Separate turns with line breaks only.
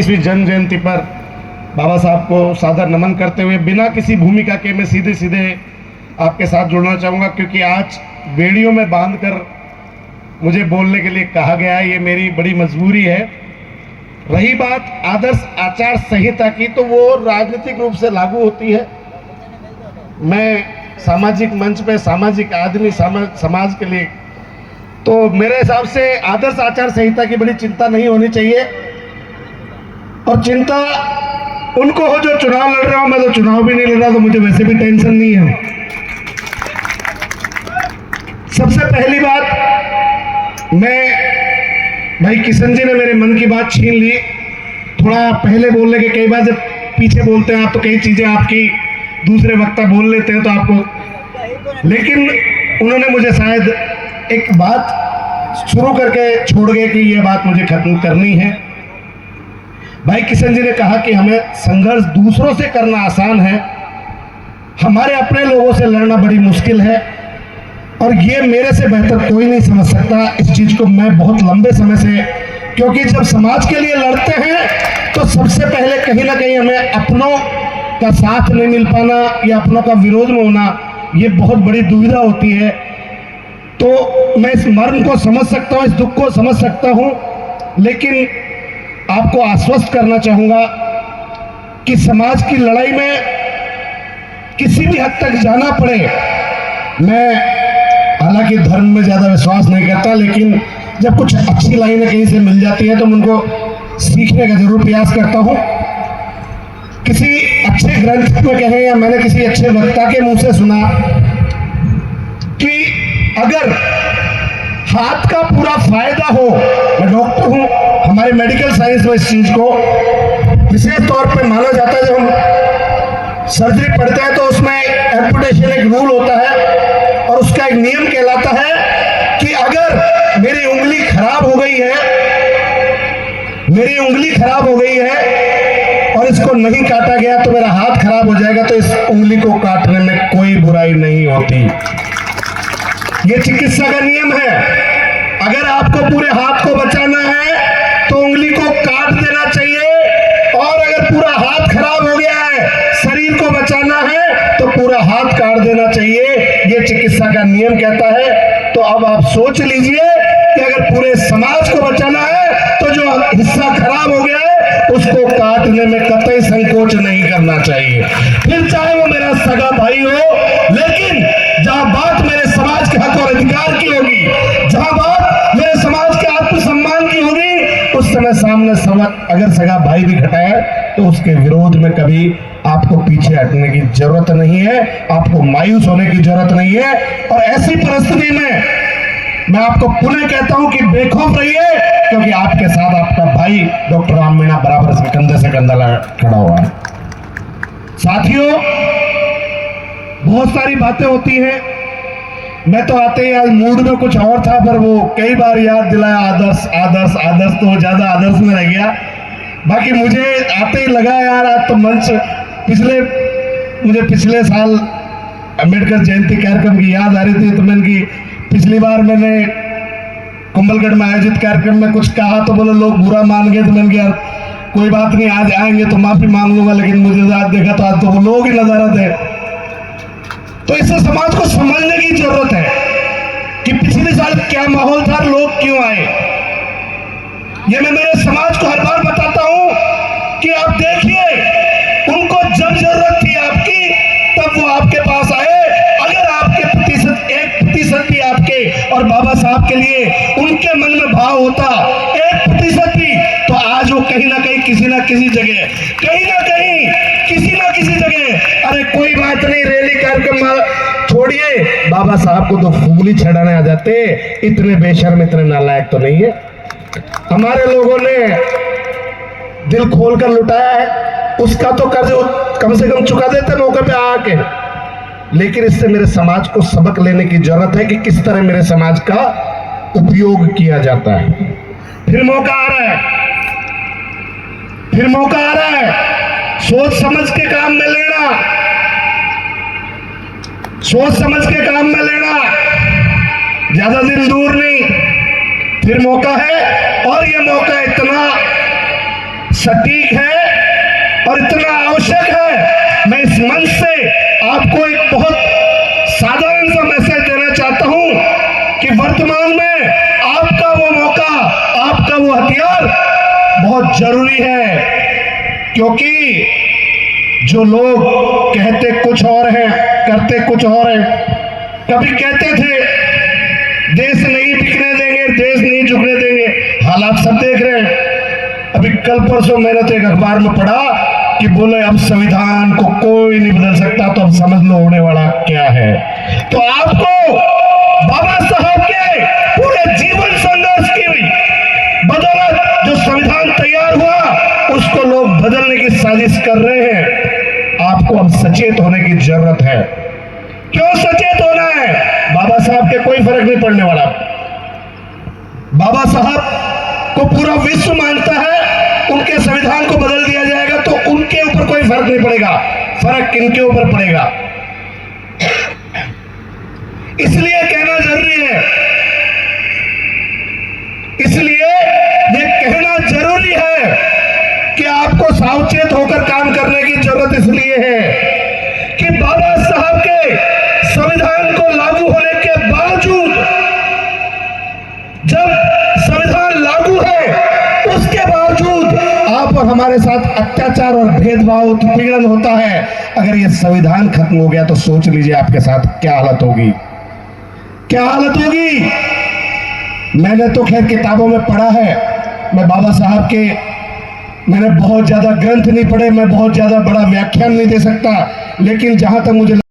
25वीं जन्म जयंती पर बाबा साहब को सादर नमन करते हुए बिना किसी भूमिका के मैं सीधे सीधे आपके साथ जुड़ना चाहूँगा, क्योंकि आज वीडियो में बांधकर मुझे बोलने के लिए कहा गया है, ये मेरी बड़ी मजबूरी है। रही बात आदर्श आचार संहिता की, तो वो राजनीतिक रूप से लागू होती है। मैं सामाजिक मंच पे सामाजिक आदमी समाज के लिए, तो मेरे हिसाब से आदर्श आचार संहिता की बड़ी चिंता नहीं होनी चाहिए। और चिंता उनको हो जो चुनाव लड़ रहा हूं, मैं तो चुनाव भी नहीं लड़ रहा, तो मुझे वैसे भी टेंशन नहीं है। सबसे पहली बात, मैं भाई किशन जी ने मेरे मन की बात छीन ली। थोड़ा पहले बोलने के, कई बार जब पीछे बोलते हैं आप तो कई चीजें आपकी दूसरे वक्ता बोल लेते हैं तो आपको, लेकिन उन्होंने मुझे शायद एक बात शुरू करके छोड़ गए कि ये बात मुझे खत्म करनी है। भाई किशन जी ने कहा कि हमें संघर्ष दूसरों से करना आसान है, हमारे अपने लोगों से लड़ना बड़ी मुश्किल है, और ये मेरे से बेहतर कोई नहीं समझ सकता इस चीज को। मैं बहुत लंबे समय से, क्योंकि जब समाज के लिए लड़ते हैं तो सबसे पहले कहीं ना कहीं हमें अपनों का साथ नहीं मिल पाना या अपनों का विरोध में होना, ये बहुत बड़ी दुविधा होती है। तो मैं इस मर्म को समझ सकता हूँ, इस दुख को समझ सकता हूँ, लेकिन आपको आश्वस्त करना चाहूंगा कि समाज की लड़ाई में किसी भी हद तक जाना पड़े, मैं हालांकि धर्म में ज्यादा विश्वास नहीं करता, लेकिन जब कुछ अच्छी लाइनें कहीं से मिल जाती है तो मैं उनको सीखने का जरूर प्रयास करता हूं। किसी अच्छे ग्रंथ में कहें या मैंने किसी अच्छे वक्ता के मुंह से सुना कि अगर हाथ का पूरा फायदा हो, मैं डॉक्टर हूं, हमारे मेडिकल साइंस में इस चीज को विशेष तौर पे माना जाता है। जब हम सर्जरी पढ़ते हैं तो उसमें एम्पुटेशन एक रूल होता है और उसका एक नियम कहलाता है कि अगर मेरी उंगली खराब हो गई है, मेरी उंगली खराब हो गई है और इसको नहीं काटा गया तो मेरा हाथ खराब हो जाएगा, तो इस उंगली को काटने में कोई बुराई नहीं होती। ये चिकित्सा का नियम है। अगर आपको पूरे हाथ को बचाना है तो उंगली को काट देना चाहिए, और अगर पूरा हाथ खराब हो गया है, शरीर को बचाना है तो पूरा हाथ काट देना चाहिए। ये चिकित्सा का नियम कहता है। तो अब आप सोच लीजिए कि अगर पूरे समाज को बचाना है तो जो हिस्सा खराब हो गया है उसको काटने में कतई संकोच नहीं करना चाहिए, फिर चाहे वो मेरा सगा भाई हो। लेकिन जहां बात मेरे समाज के हक और अधिकार की होगी, जहां बात मेरे समाज के आत्मसम्मान की होगी, उस समय सामने अगर सगा भाई भी खड़ा है तो उसके विरोध में कभी आपको पीछे हटने की जरूरत नहीं है, आपको मायूस होने की जरूरत नहीं है। और ऐसी परिस्थिति में मैं आपको पुनः कहता हूं कि बेखौफ रहिए, क्योंकि आपके साथ आपका भाई डॉक्टर राम मीणा बराबर से कंधे से कंधा खड़ा हुआ है। साथियों, बहुत सारी बातें होती हैं। मैं तो आते ही आज मूड में कुछ और था, पर वो कई बार याद दिलाया आदर्श आदर्श आदर्श, तो ज्यादा आदर्श में रह गया। बाकी मुझे आते ही लगा यार, आज तो मंच मुझे पिछले साल अम्बेडकर जयंती कार्यक्रम की याद आ रही थी, तो मैंने की पिछली बार मैंने कुंभलगढ़ में आयोजित कार्यक्रम में कुछ कहा तो बोले लोग बुरा मान गए, तो मैंने कहा यार कोई बात नहीं, आज आएंगे तो माफी मांग लूंगा, लेकिन मुझे आज देखा तो आज तो वो लोग ही नजर आते। तो इससे समाज को समझने की जरूरत है कि पिछले साल क्या माहौल था, लोग क्यों आए। ये मैं मेरे समाज को हर बार बताता हूं कि आप देखिए, उनको जब जरूरत थी आपकी तब वो आपके पास आए। अगर आपके प्रतिशत 1% भी आपके और बाबा साहब के लिए उनके मन में भाव होता 1% भी, तो आज वो कहीं ना कहीं किसी ना किसी जगह, कहीं ना कहीं किसी ना किसी जगह, अरे कोई बात नहीं, रैली कार्यक्रम छोड़िए, बाबा साहब को तो फूली चढ़ाने आ जाते। इतने बेशर्म, इतने नालायक तो नहीं है। हमारे लोगों ने दिल खोलकर लुटाया है, उसका तो कर्ज कम से कम चुका देते मौके पे आके। लेकिन इससे मेरे समाज को सबक लेने की जरूरत है कि किस तरह मेरे समाज का उपयोग किया जाता है। फिर मौका आ रहा है, फिर मौका आ रहा है, सोच समझ के काम में लेना, सोच समझ के काम में लेना, ज्यादा दिन दूर नहीं, फिर मौका है। और ये मौका इतना सटीक है और इतना आवश्यक है। मैं इस मंच से आपको एक बहुत साधारण सा मैसेज देना चाहता हूं कि वर्तमान में आपका वो मौका, आपका वो हथियार बहुत जरूरी है, क्योंकि जो लोग कहते कुछ और हैं, करते कुछ और हैं। कभी कहते थे देश नहीं बिकने देंगे, देश नहीं झुकने देंगे, हालात सब देख रहे हैं। अभी कल परसों मैंने तो एक अखबार में पढ़ा कि बोले अब संविधान को कोई नहीं बदल सकता, तो अब समझ लो होने वाला क्या है। तो आपको बाबा साहब के पूरे जीवन संघर्ष की बदौलत जो संविधान तैयार हुआ, उसको लोग बदलने की साजिश कर रहे हैं। आपको अब सचेत होने की जरूरत है। क्यों सचेत होना है? बाबा साहब के कोई फर्क नहीं पड़ने वाला। बाबा साहब को पूरा विश्व मानता है, उनके संविधान को बदल दिया जाएगा तो उनके ऊपर कोई फर्क नहीं पड़ेगा, फर्क किनके ऊपर पड़ेगा। इसलिए कहना जरूरी है, इसलिए ये कहना जरूरी है कि आपको सावचेत होकर काम करने की जरूरत इसलिए है कि बाबा साहब के संविधान को लागू होने के बावजूद, जब संविधान लागू है उसके बावजूद आप और हमारे साथ अत्याचार और भेदभाव उत्पीड़न होता है। अगर ये संविधान खत्म हो गया तो सोच लीजिए आपके साथ क्या हालत होगी, क्या हालत होगी। मैंने तो खैर किताबों में पढ़ा है, मैं बाबा साहब के मैंने बहुत ज्यादा ग्रंथ नहीं पढ़े, मैं बहुत ज्यादा बड़ा व्याख्यान नहीं दे सकता, लेकिन जहां तक मुझे